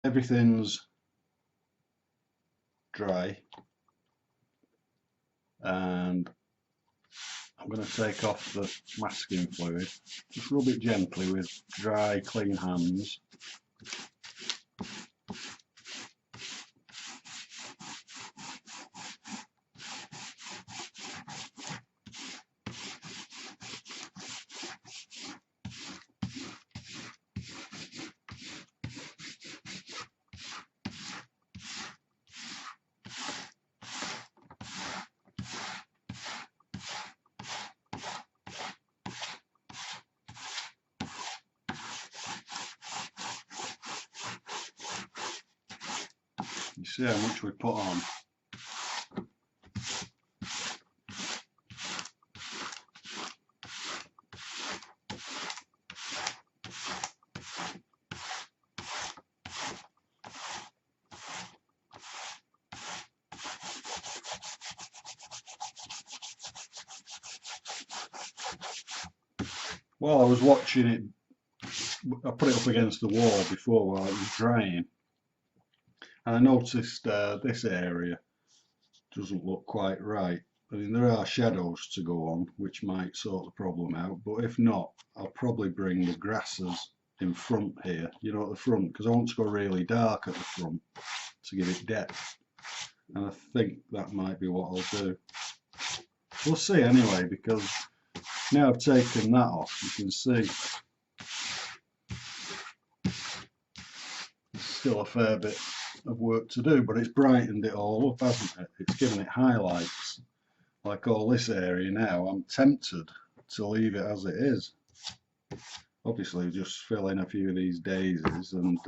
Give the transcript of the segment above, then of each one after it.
everything's dry, and I'm going to take off the masking fluid. Just rub it gently with dry, clean hands. You see how much we put on. While I was watching it, I put it up against the wall before while it was drying, and I noticed this area doesn't look quite right. I mean, there are shadows to go on, which might sort the problem out, but if not, I'll probably bring the grasses in front here, you know, at the front, because I want to go really dark at the front to give it depth, and I think that might be what I'll do. We'll see anyway, because now I've taken that off, you can see there's still a fair bit of work to do, but it's brightened it all up, hasn't it? It's given it highlights. Like all this area now, I'm tempted to leave it as it is. Obviously just fill in a few of these daisies, and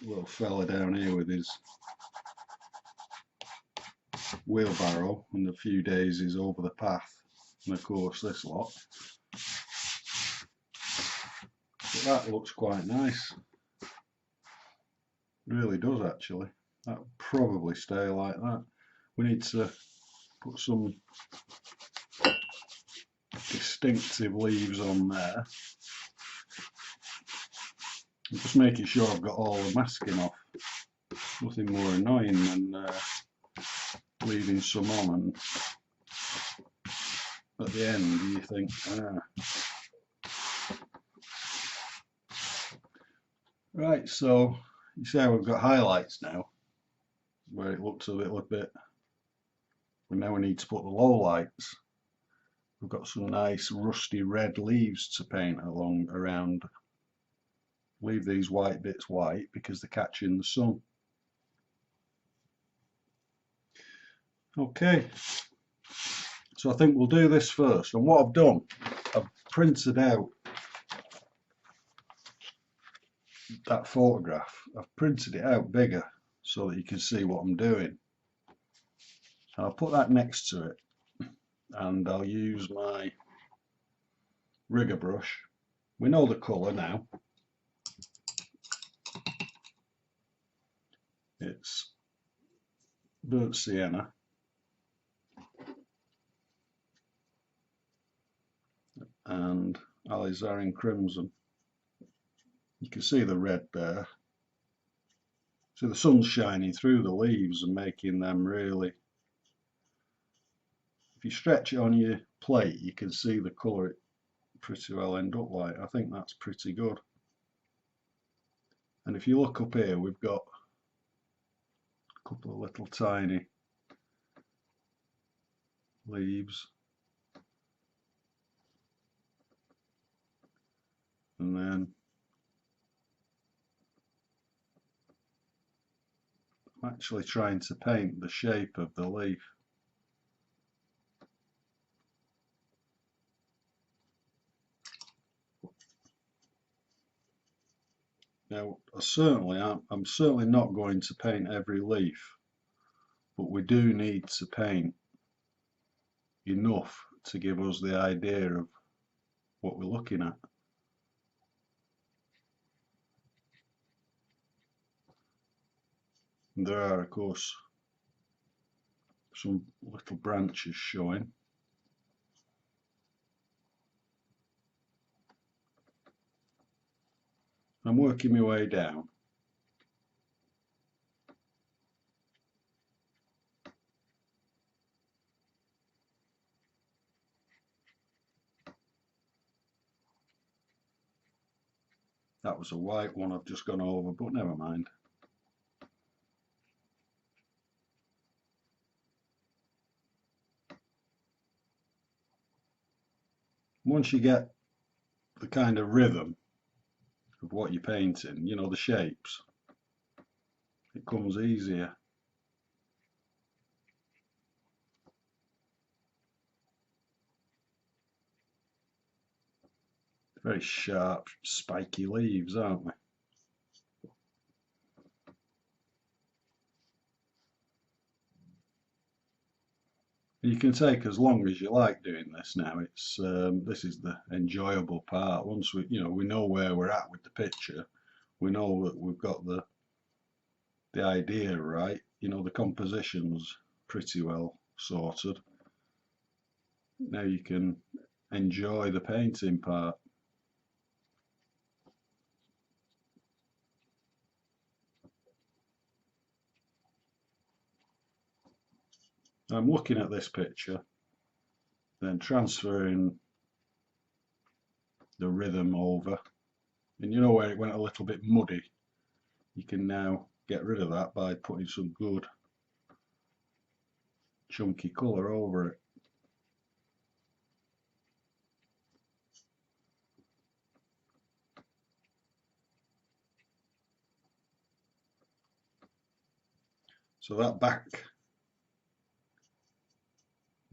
little fella down here with his wheelbarrow and a few daisies over the path, and of course this lot. But that looks quite nice. It really does actually. That'll probably stay like that. We need to put some distinctive leaves on there. I'm just making sure I've got all the masking off. Nothing more annoying than leaving some on, and at the end you think, Right, so you see how we've got highlights now, where it looks a little bit, but now we need to put the low lights. We've got some nice rusty red leaves to paint along around. Leave these white bits white because they're catching the sun. Okay, so I think we'll do this first, and what I've done, I've printed out that photograph. I've printed it out bigger so that you can see what I'm doing, and I'll put that next to it, and I'll use my rigger brush. We know the colour now. It's burnt sienna, and alizarin crimson. You can see the red there. So the sun's shining through the leaves and making them really, if you stretch it on your plate you can see the colour it pretty well end up like. I think that's pretty good. And if you look up here, we've got a couple of little tiny leaves, and then I'm actually trying to paint the shape of the leaf. Now, I'm certainly not going to paint every leaf, but we do need to paint enough to give us the idea of what we're looking at. And there are, of course, some little branches showing. I'm working my way down. That was a white one I've just gone over, but never mind. Once you get the kind of rhythm of what you're painting, you know, the shapes, it comes easier. Very sharp, spiky leaves, aren't they? You can take as long as you like doing this now. It's this is the enjoyable part. Once we, we know where we're at with the picture, we know that we've got the idea right. You know, the composition's pretty well sorted. Now you can enjoy the painting part. I'm looking at this picture, then transferring the rhythm over, and you know where it went a little bit muddy, you can now get rid of that by putting some good chunky colour over it. So that back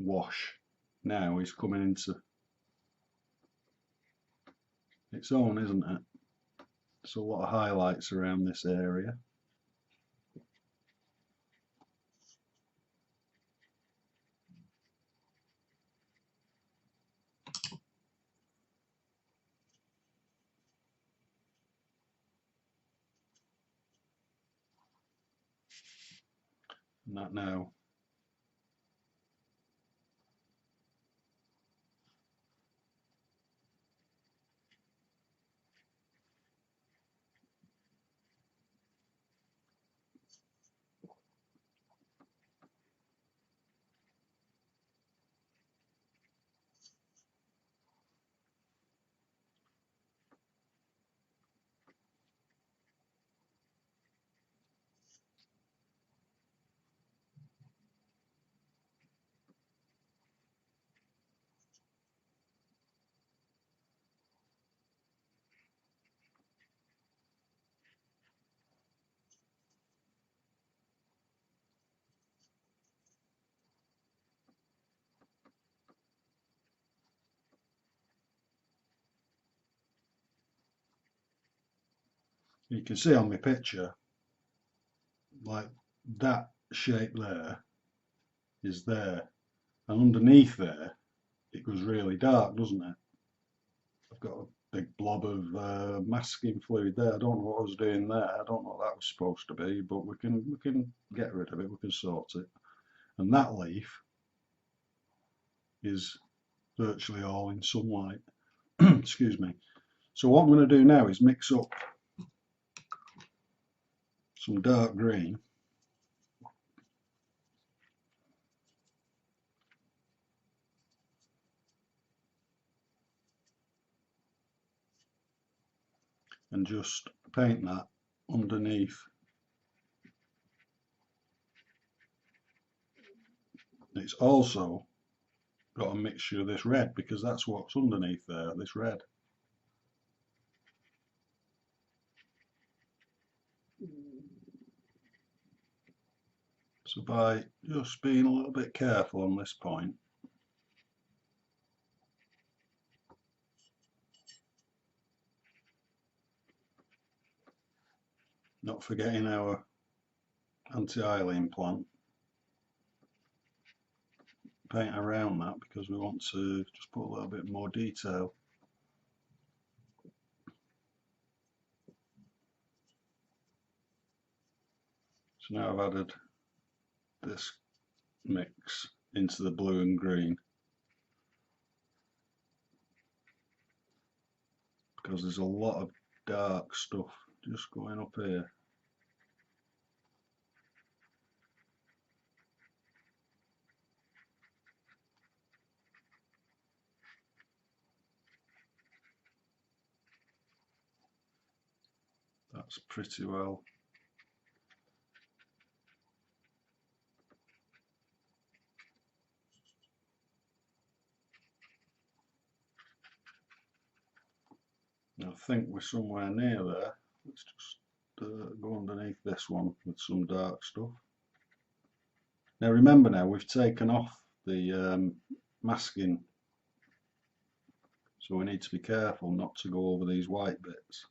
wash now is coming into its own, isn't it? There's a lot of highlights around this area. And that now you can see on my picture, like that shape there is there, and underneath there it goes really dark, doesn't it? I've got a big blob of masking fluid there. I don't know what I was doing there. I don't know what that was supposed to be, but we can get rid of it. We can sort it. And that leaf is virtually all in sunlight. Excuse me. So what I'm going to do now is mix up some dark green and just paint that underneath. It's also got a mixture of this red because that's what's underneath there, this red. So by just being a little bit careful on this point, not forgetting our anti-alien plant, paint around that because we want to just put a little bit more detail. So now I've added this mix into the blue and green because there's a lot of dark stuff just going up here. That's pretty well. I think we're somewhere near there. Let's just go underneath this one with some dark stuff. Now remember, now we've taken off the masking, so we need to be careful not to go over these white bits.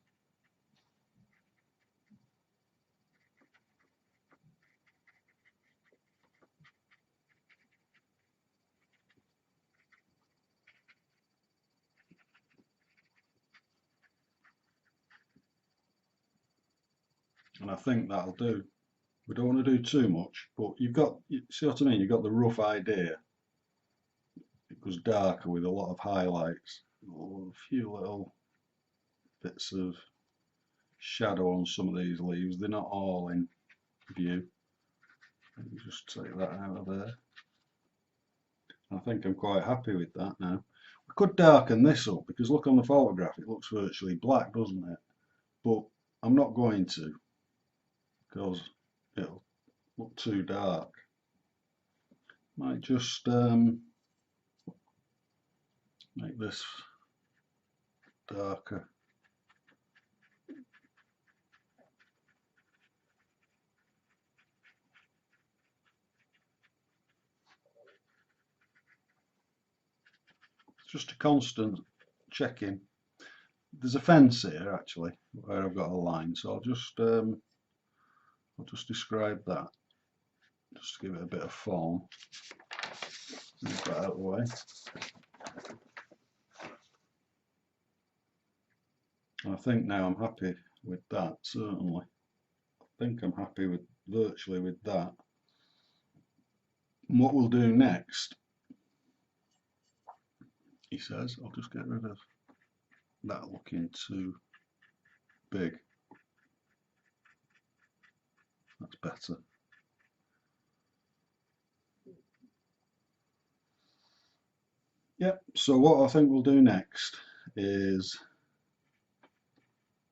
And I think that'll do. We don't want to do too much, but you've got, you see what I mean? You've got the rough idea. It goes darker with a lot of highlights, a few little bits of shadow on some of these leaves. They're not all in view. Let me just take that out of there. I think I'm quite happy with that now. We could darken this up because look on the photograph, it looks virtually black, doesn't it? But I'm not going to, because it'll look too dark. Might just make this darker. It's just a constant checking. There's a fence here actually where I've got a line, so I'll just describe that, just to give it a bit of form. Move that out of the way. And I think now I'm happy with that, certainly. I think I'm happy with virtually with that. And what we'll do next, he says, I'll just get rid of that looking too big. That's better. Yep, so what I think we'll do next is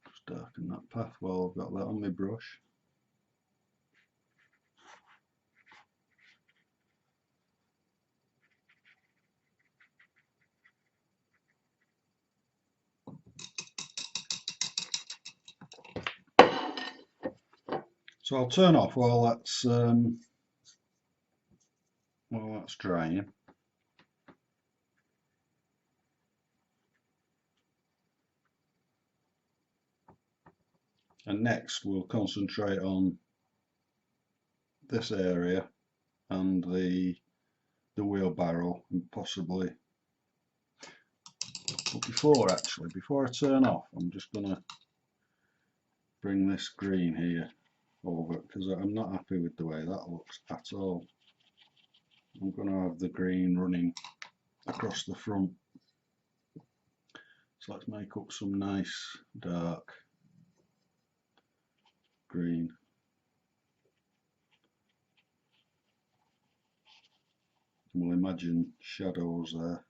just darken that path while I've got that on my brush. So I'll turn off while that's drying. And next we'll concentrate on this area and the wheelbarrow, and possibly, but before I turn off, I'm just gonna bring this green here over because I'm not happy with the way that looks at all. I'm gonna have the green running across the front. So let's make up some nice dark green. We'll imagine shadows there.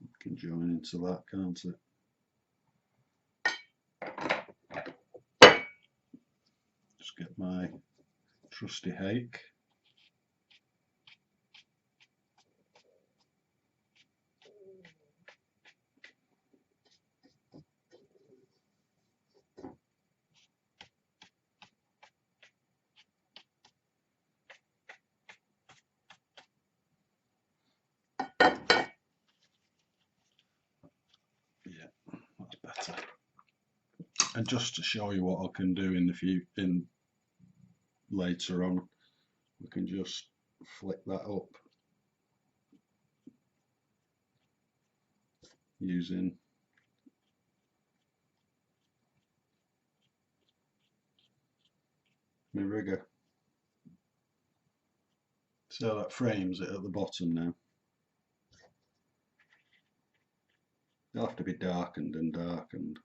It can join into that, can't it? Just get my trusty hake. Yeah, that's better. And just to show you what I can do in the later on, we can just flick that up using my rigger. So that frames it at the bottom now. They'll have to be darkened and darkened.